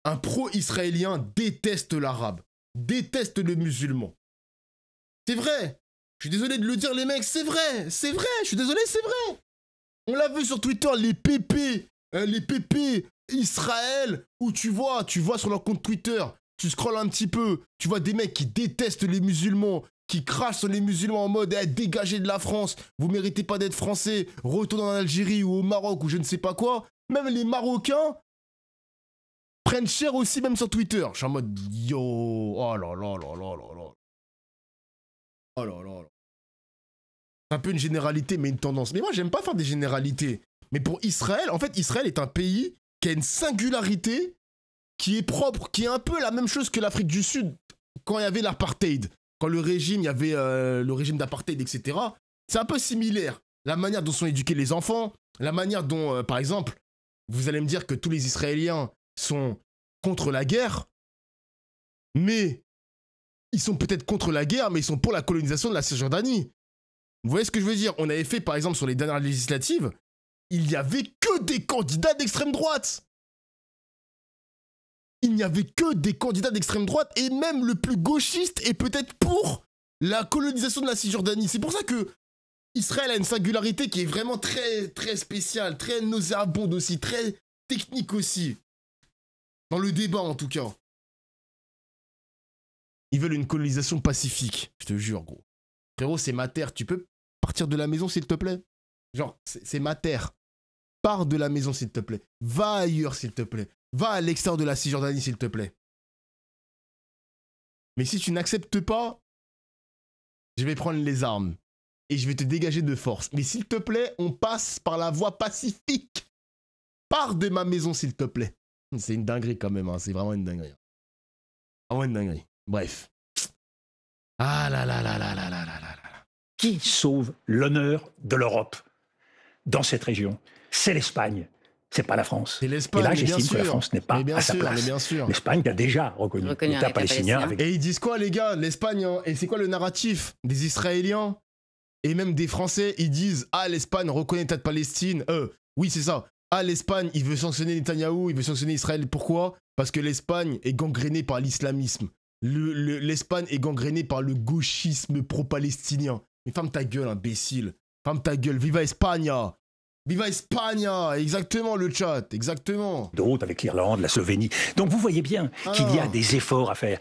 Un pro-israélien déteste l'arabe, déteste le musulman. C'est vrai. Je suis désolé de le dire, les mecs, c'est vrai. C'est vrai, je suis désolé, c'est vrai. On l'a vu sur Twitter, les PP Israël, où tu vois sur leur compte Twitter, tu scrolles un petit peu, tu vois des mecs qui détestent les musulmans, qui crachent sur les musulmans en mode dégagez de la France, vous méritez pas d'être français, retournez en Algérie ou au Maroc ou je ne sais pas quoi. Même les Marocains prennent cher aussi, même sur Twitter. Je suis en mode yo, oh là là là là là là. Oh là là là. C'est un peu une généralité, mais une tendance. Mais moi, j'aime pas faire des généralités. Mais pour Israël, en fait, Israël est un pays qui a une singularité qui est propre, qui est un peu la même chose que l'Afrique du Sud quand il y avait l'apartheid. Quand le régime, il y avait le régime d'apartheid, etc. C'est un peu similaire. La manière dont sont éduqués les enfants, la manière dont, par exemple, vous allez me dire que tous les Israéliens sont contre la guerre, mais ils sont peut-être contre la guerre, mais ils sont pour la colonisation de la Cisjordanie. Vous voyez ce que je veux dire? On avait fait, par exemple, sur les dernières législatives, il n'y avait que des candidats d'extrême droite. Il n'y avait que des candidats d'extrême droite, et même le plus gauchiste est peut-être pour la colonisation de la Cisjordanie. C'est pour ça que Israël a une singularité qui est vraiment très, très spéciale, très nauséabonde aussi, très technique aussi. Dans le débat, en tout cas. Ils veulent une colonisation pacifique, je te jure, gros. Frérot, c'est ma terre, tu peux partir de la maison, s'il te plaît? Genre, c'est ma terre. Pars de la maison, s'il te plaît. Va ailleurs, s'il te plaît. Va à l'extérieur de la Cisjordanie, s'il te plaît. Mais si tu n'acceptes pas, je vais prendre les armes. Et je vais te dégager de force. Mais s'il te plaît, on passe par la voie pacifique. Pars de ma maison, s'il te plaît. C'est une dinguerie quand même, hein. C'est vraiment une dinguerie. Vraiment une dinguerie. Bref. Ah là là là là là là là là. Qui sauve l'honneur de l'Europe dans cette région? C'est l'Espagne, c'est pas la France. C'est l'Espagne, et là, bien j'estime sûr. que la France n'est pas à sa place. Bien sûr. L'Espagne a déjà reconnu l'État palestinien. Avec... Et ils disent quoi, les gars? L'Espagne, hein, et c'est quoi le narratif des Israéliens et même des Français? Ils disent, ah, l'Espagne reconnaît l'État de Palestine. Oui, c'est ça. Ah, l'Espagne, il veut sanctionner Netanyahou, il veut sanctionner Israël. Pourquoi? Parce que l'Espagne est gangrénée par l'islamisme. L'Espagne est gangrénée par le gauchisme pro-palestinien. Mais ferme ta gueule, imbécile. Ferme ta gueule. Viva España. Viva España, exactement le chat, exactement. D'autres avec l'Irlande, la Slovénie. Donc vous voyez bien qu'il y a des efforts à faire.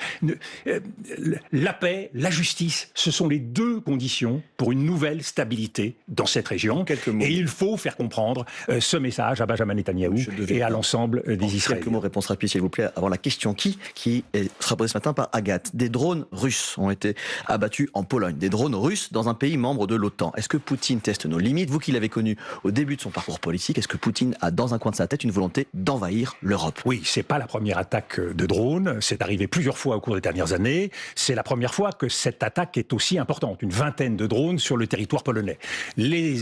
La paix, la justice, ce sont les deux conditions pour une nouvelle stabilité dans cette région. Quelques mots. Et il faut faire comprendre ce message à Benjamin Netanyahou et à l'ensemble des Israéliens. Quelques mots, réponse rapide s'il vous plaît, avant la question qui sera posée ce matin par Agathe. Des drones russes ont été abattus en Pologne. Des drones russes dans un pays membre de l'OTAN. Est-ce que Poutine teste nos limites? Vous qui l'avez connu au début de son parcours politique, est-ce que Poutine a dans un coin de sa tête une volonté d'envahir l'Europe? Oui, c'est pas la première attaque de drone, c'est arrivé plusieurs fois au cours des dernières années. C'est la première fois que cette attaque est aussi importante, une vingtaine de drones sur le territoire polonais. Les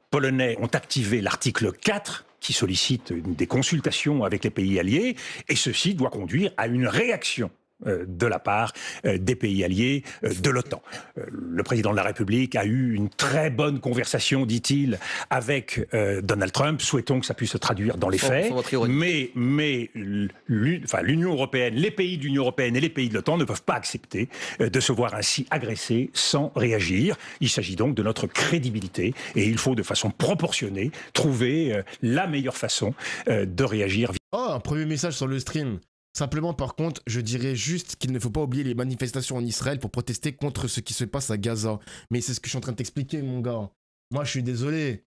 Polonais ont activé l'article 4 qui sollicite des consultations avec les pays alliés, et ceci doit conduire à une réaction de la part des pays alliés de l'OTAN. Le président de la République a eu une très bonne conversation, dit-il, avec Donald Trump. Souhaitons que ça puisse se traduire dans les faits. Mais l'Union européenne, les pays de l'Union européenne et les pays de l'OTAN ne peuvent pas accepter de se voir ainsi agressés sans réagir. Il s'agit donc de notre crédibilité et il faut de façon proportionnée trouver la meilleure façon de réagir. Oh, un premier message sur le stream. Simplement, par contre, je dirais juste qu'il ne faut pas oublier les manifestations en Israël pour protester contre ce qui se passe à Gaza. Mais c'est ce que je suis en train de t'expliquer, mon gars. Moi, je suis désolé.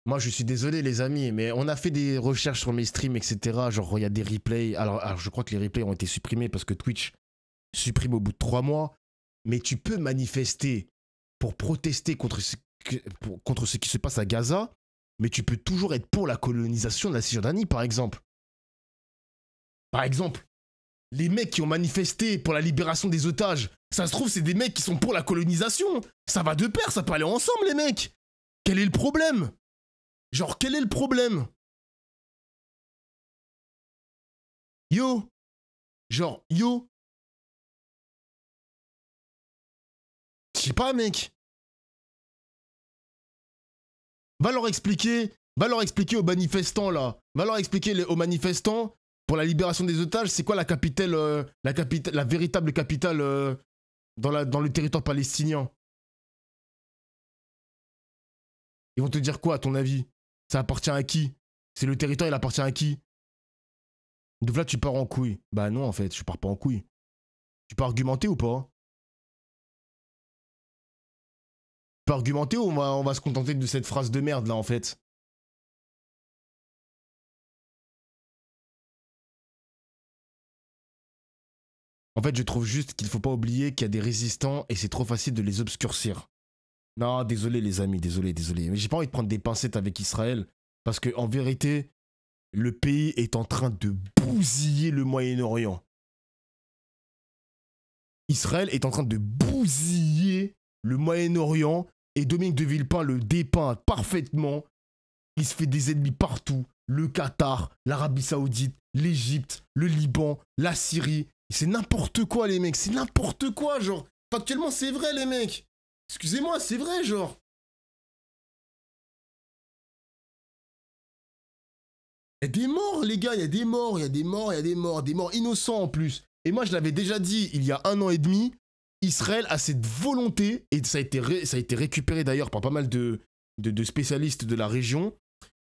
Moi, je suis désolé, les amis. Mais on a fait des recherches sur mes streams, etc. Genre, il y a des replays. Alors, je crois que les replays ont été supprimés parce que Twitch supprime au bout de 3 mois. Mais tu peux manifester pour protester contre ce qui se passe à Gaza. Mais tu peux toujours être pour la colonisation de la Cisjordanie, par exemple. Par exemple, les mecs qui ont manifesté pour la libération des otages, ça se trouve, c'est des mecs qui sont pour la colonisation. Ça va de pair, ça peut aller ensemble, les mecs. Quel est le problème? Genre, quel est le problème? Yo. Genre, yo. Je sais pas, mec. Va leur expliquer aux manifestants, là. Va leur expliquer aux manifestants. Pour la libération des otages, c'est quoi la véritable capitale dans le territoire palestinien? Ils vont te dire quoi, à ton avis? Ça appartient à qui? C'est le territoire, il appartient à qui? Donc là, tu pars en couille. Bah non, en fait, je pars pas en couille. Tu peux argumenter ou pas? Tu peux argumenter ou on va se contenter de cette phrase de merde, là, en fait? En fait, je trouve juste qu'il ne faut pas oublier qu'il y a des résistants et c'est trop facile de les obscurcir. Non, désolé les amis, désolé. Mais j'ai pas envie de prendre des pincettes avec Israël parce que en vérité, le pays est en train de bousiller le Moyen-Orient. Israël est en train de bousiller le Moyen-Orient et Dominique de Villepin le dépeint parfaitement. Il se fait des ennemis partout. Le Qatar, l'Arabie Saoudite, l'Égypte, le Liban, la Syrie. C'est n'importe quoi, les mecs. C'est n'importe quoi, genre. Factuellement, c'est vrai, les mecs. Excusez-moi, c'est vrai, genre. Il y a des morts, les gars. Il y a des morts innocents, en plus. Et moi, je l'avais déjà dit il y a 1 an et demi. Israël a cette volonté, et ça a été récupéré d'ailleurs par pas mal de spécialistes de la région.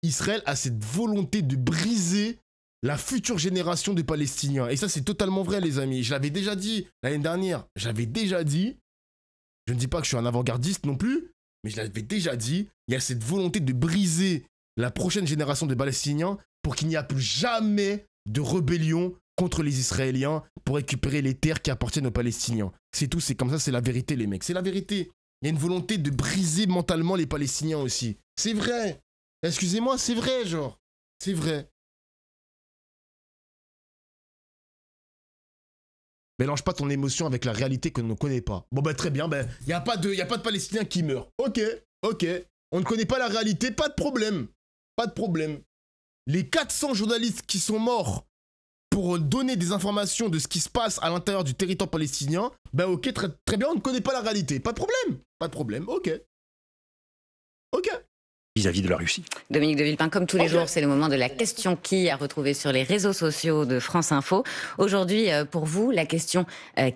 Israël a cette volonté de briser la future génération de Palestiniens. Et ça, c'est totalement vrai, les amis. Je l'avais déjà dit l'année dernière. J'avais déjà dit. Je ne dis pas que je suis un avant-gardiste non plus, mais je l'avais déjà dit. Il y a cette volonté de briser la prochaine génération de Palestiniens pour qu'il n'y a plus jamais de rébellion contre les Israéliens pour récupérer les terres qui appartiennent aux Palestiniens. C'est tout, c'est comme ça, c'est la vérité, les mecs. C'est la vérité. Il y a une volonté de briser mentalement les Palestiniens aussi. C'est vrai. Excusez-moi, c'est vrai, genre. C'est vrai. Mélange pas ton émotion avec la réalité que l'on ne connaît pas. Bon bah très bien, il n'y a pas de Palestiniens qui meurent. Ok. On ne connaît pas la réalité, pas de problème. Pas de problème. Les 400 journalistes qui sont morts pour donner des informations de ce qui se passe à l'intérieur du territoire palestinien, ok, très bien, on ne connaît pas la réalité. Pas de problème, ok. vis-à-vis de la Russie. Dominique de Villepin, comme tous les jours, c'est le moment de la question qui à retrouver sur les réseaux sociaux de France Info. Aujourd'hui, pour vous, la question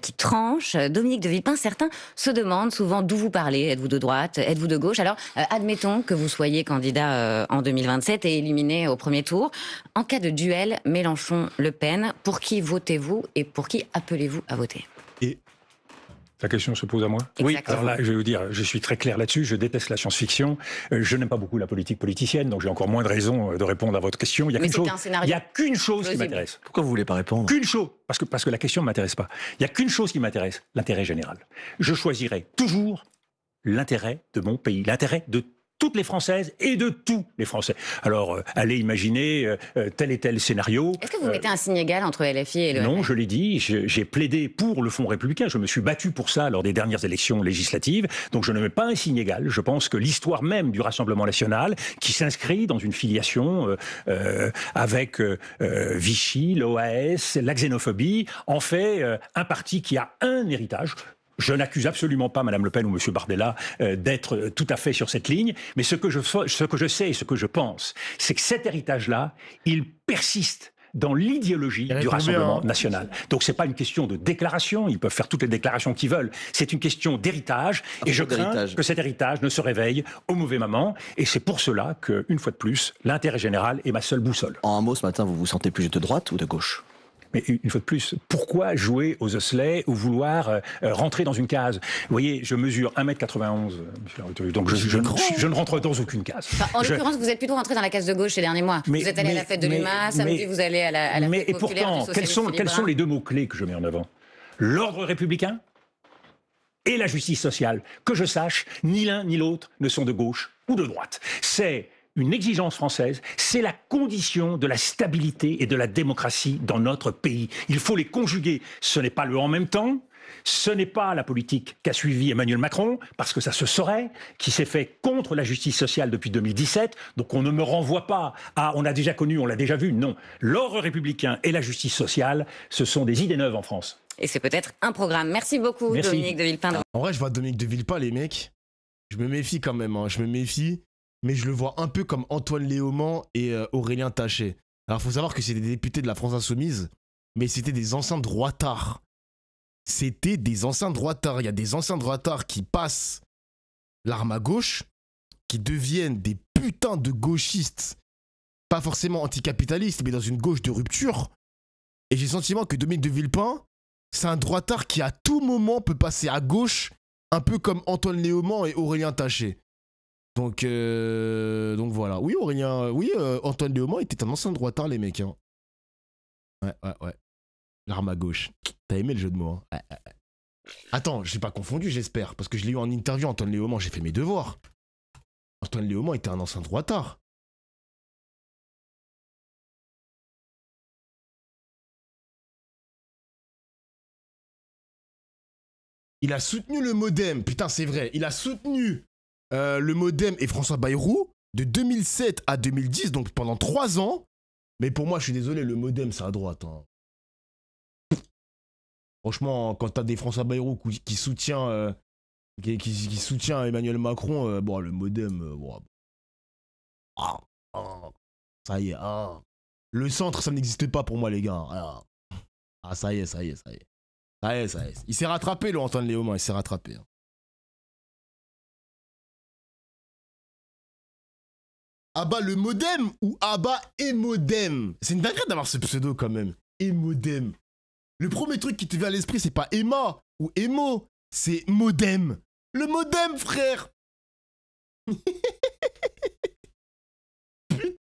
qui tranche. Dominique de Villepin, certains se demandent souvent d'où vous parlez. Êtes-vous de droite? Êtes-vous de gauche? Alors, admettons que vous soyez candidat en 2027 et éliminé au premier tour. En cas de duel Mélenchon-Le Pen, pour qui votez-vous et pour qui appelez-vous à voter? La question se pose à moi? Oui. Alors là, je vais vous dire, je suis très clair là-dessus, je déteste la science-fiction, je n'aime pas beaucoup la politique politicienne, donc j'ai encore moins de raisons de répondre à votre question. Il y a qu'une chose qui m'intéresse. Pourquoi vous voulez pas répondre? Qu'une chose, parce que la question ne m'intéresse pas. Il y a qu'une chose qui m'intéresse, l'intérêt général. Je choisirai toujours l'intérêt de mon pays, l'intérêt de toutes les Françaises et de tous les Français. Alors, allez imaginer tel et tel scénario. Est-ce que vous mettez un signe égal entre LFI et le Non, RN? je l'ai dit, j'ai plaidé pour le Fonds républicain. Je me suis battu pour ça lors des dernières élections législatives. Donc je ne mets pas un signe égal. Je pense que l'histoire même du Rassemblement national, qui s'inscrit dans une filiation avec Vichy, l'OAS, la xénophobie, en fait un parti qui a un héritage. Je n'accuse absolument pas Mme Le Pen ou M. Bardella d'être tout à fait sur cette ligne, mais ce que je sais et ce que je pense, c'est que cet héritage-là, il persiste dans l'idéologie du Rassemblement national. Donc c'est pas une question de déclaration, ils peuvent faire toutes les déclarations qu'ils veulent, c'est une question d'héritage, et je crains que cet héritage ne se réveille au mauvais moment, et c'est pour cela que, une fois de plus, l'intérêt général est ma seule boussole. En un mot, ce matin, vous vous sentez plus de droite ou de gauche? Mais une fois de plus, pourquoi jouer aux osselets ou vouloir rentrer dans une case? Vous voyez, je mesure 1m91, donc je ne rentre dans aucune case. Enfin, en l'occurrence, vous êtes plutôt rentré dans la case de gauche ces derniers mois. Vous êtes allé à la fête de l'UMA, samedi vous allez à la fête populaire du socialisme libre. Quels sont les deux mots-clés que je mets en avant? L'ordre républicain et la justice sociale. Que je sache, ni l'un ni l'autre ne sont de gauche ou de droite. C'est une exigence française, c'est la condition de la stabilité et de la démocratie dans notre pays. Il faut les conjuguer. Ce n'est pas le en même temps, ce n'est pas la politique qu'a suivi Emmanuel Macron, parce que ça se saurait, qui s'est fait contre la justice sociale depuis 2017, donc on ne me renvoie pas à « on a déjà connu, on l'a déjà vu », non. L'ordre républicain et la justice sociale, ce sont des idées neuves en France. Et c'est peut-être un programme. Merci beaucoup, Dominique de Villepin. En vrai, je vois Dominique de Villepin, les mecs, je me méfie quand même, je me méfie. Mais je le vois un peu comme Antoine Léaumont et Aurélien Taché. Alors, il faut savoir que c'est des députés de la France Insoumise, mais c'était des anciens droitards. C'était des anciens droitards. Il y a des anciens droitards qui passent l'arme à gauche, qui deviennent des putains de gauchistes, pas forcément anticapitalistes, mais dans une gauche de rupture. Et j'ai le sentiment que Dominique de Villepin, c'est un droitard qui à tout moment peut passer à gauche, un peu comme Antoine Léaumont et Aurélien Taché. Donc voilà. Oui, Antoine Léaumont était un ancien droitard, les mecs. Hein. Ouais. L'arme à gauche. T'as aimé le jeu de mots, hein. Attends, j'ai pas confondu, j'espère. Parce que je l'ai eu en interview, Antoine Léaumont, j'ai fait mes devoirs. Antoine Léaumont était un ancien droitard. Il a soutenu le MoDem. Putain, c'est vrai. Il a soutenu le MoDem et François Bayrou de 2007 à 2010, donc pendant 3 ans. Mais pour moi, je suis désolé, le MoDem, c'est à droite. Hein. Franchement, quand t'as des François Bayrou qui soutient qui soutient Emmanuel Macron, bon, le MoDem, bon. Ça y est. Le centre, ça n'existe pas pour moi, les gars. Ça y est. Il s'est rattrapé, le Antoine Léaumont, il s'est rattrapé. Abba le MoDem ou Abba et MoDem? C'est une dinguerie d'avoir ce pseudo quand même. Et MoDem. Le premier truc qui te vient à l'esprit, c'est pas Emma ou Emo, c'est MoDem. Le MoDem, frère.